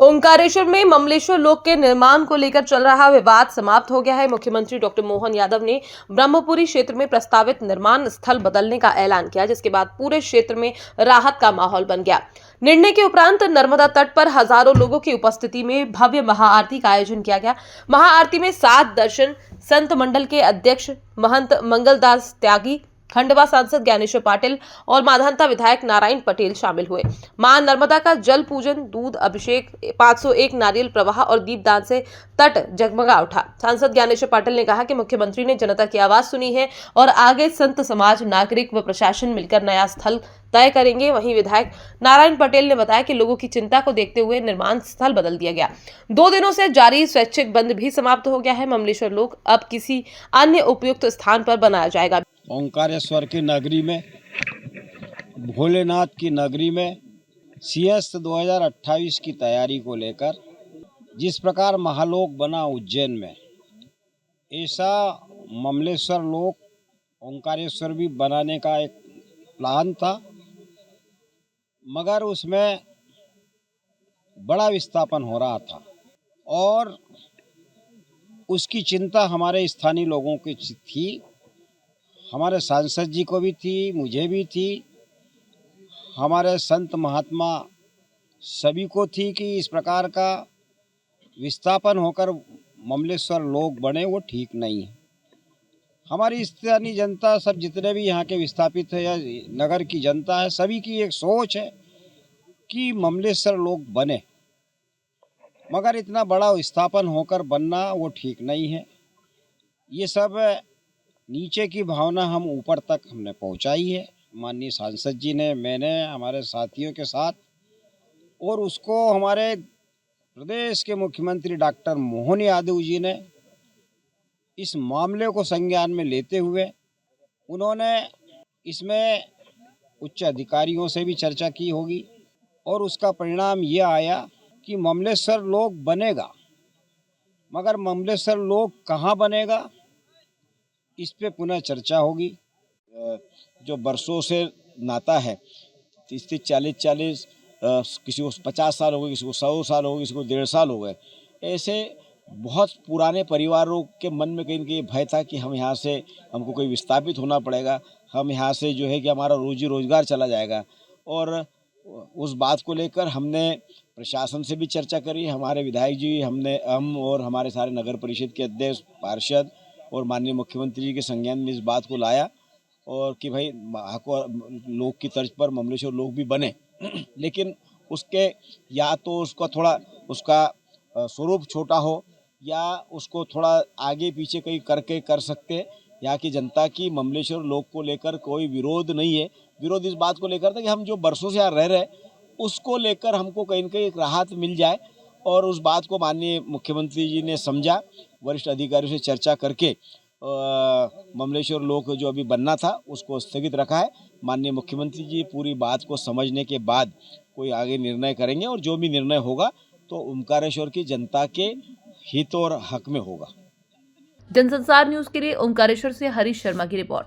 ओंकारेश्वर में ममलेश्वर लोक के निर्माण को लेकर चल रहा विवाद समाप्त हो गया है। मुख्यमंत्री डॉक्टर मोहन यादव ने ब्रह्मपुरी क्षेत्र में प्रस्तावित निर्माण स्थल बदलने का ऐलान किया, जिसके बाद पूरे क्षेत्र में राहत का माहौल बन गया। निर्णय के उपरांत नर्मदा तट पर हजारों लोगों की उपस्थिति में भव्य महाआरती का आयोजन किया गया। महाआरती में 7 दर्शन संत मंडल के अध्यक्ष महंत मंगलदास त्यागी, खंडवा सांसद ज्ञानेश्वर पाटिल और माधानता विधायक नारायण पटेल शामिल हुए। मां नर्मदा का जल पूजन, दूध अभिषेक, 501 नारियल प्रवाह और दीपदान से तट जगमगा उठा। सांसद ज्ञानेश्वर पाटिल ने कहा कि मुख्यमंत्री ने जनता की आवाज सुनी है और आगे संत समाज, नागरिक व प्रशासन मिलकर नया स्थल तय करेंगे। वहीं विधायक नारायण पटेल ने बताया कि लोगों की चिंता को देखते हुए निर्माण स्थल बदल दिया गया। 2 दिनों से जारी स्वैच्छिक बंद भी समाप्त हो गया है। ममलेश्वर लोक अब किसी अन्य उपयुक्त स्थान पर बनाया जाएगा। ओंकारेश्वर की नगरी में, भोलेनाथ की नगरी में सीएस 2028 की तैयारी को लेकर जिस प्रकार महालोक बना उज्जैन में, ऐसा ममलेश्वर लोक ओंकारेश्वर भी बनाने का एक प्लान था, मगर उसमें बड़ा विस्थापन हो रहा था और उसकी चिंता हमारे स्थानीय लोगों की थी, हमारे सांसद जी को भी थी, मुझे भी थी, हमारे संत महात्मा सभी को थी कि इस प्रकार का विस्थापन होकर ममलेश्वर लोक बने वो ठीक नहीं है। हमारी स्थानीय जनता, सब जितने भी यहाँ के विस्थापित है या नगर की जनता है, सभी की एक सोच है कि ममलेश्वर लोक बने, मगर इतना बड़ा विस्थापन होकर बनना वो ठीक नहीं है। ये सब नीचे की भावना हम ऊपर तक हमने पहुंचाई है, माननीय सांसद जी ने, मैंने, हमारे साथियों के साथ, और उसको हमारे प्रदेश के मुख्यमंत्री डॉक्टर मोहन यादव जी ने इस मामले को संज्ञान में लेते हुए उन्होंने इसमें उच्च अधिकारियों से भी चर्चा की होगी और उसका परिणाम ये आया कि ममलेश्वर लोक बनेगा, मगर ममलेश्वर लोक कहाँ बनेगा इस पे पुनः चर्चा होगी। जो बरसों से नाता है, 30-30, 40-40, किसी को 50 साल हो गए, किसी को 100 साल हो गए, किसी को 1.5 साल हो गए, ऐसे बहुत पुराने परिवारों के मन में कहीं न कहीं भय था कि हम यहाँ से, हमको कोई विस्थापित होना पड़ेगा, हम यहाँ से जो है कि हमारा रोजी रोजगार चला जाएगा। और उस बात को लेकर हमने प्रशासन से भी चर्चा करी, हमारे विधायक जी, हम और हमारे सारे नगर परिषद के अध्यक्ष, पार्षद और माननीय मुख्यमंत्री जी के संज्ञान में इस बात को लाया और कि भाई लोक की तर्ज पर ममलेश्वर लोक भी बने लेकिन उसके या तो उसका थोड़ा उसका स्वरूप छोटा हो या उसको थोड़ा आगे पीछे कहीं करके कर सकते। यहाँ की जनता की ममलेश्वर लोक को लेकर कोई विरोध नहीं है। विरोध इस बात को लेकर था कि हम जो बरसों से यहाँ रह रहे उसको लेकर हमको कहीं न कहीं एक राहत मिल जाए, और उस बात को माननीय मुख्यमंत्री जी ने समझा, वरिष्ठ अधिकारियों से चर्चा करके ममलेश्वर लोक जो अभी बनना था उसको स्थगित रखा है। माननीय मुख्यमंत्री जी पूरी बात को समझने के बाद कोई आगे निर्णय करेंगे और जो भी निर्णय होगा तो ओंकारेश्वर की जनता के हित और हक में होगा। जनसंचार न्यूज के लिए ओंकारेश्वर से हरीश शर्मा की रिपोर्ट।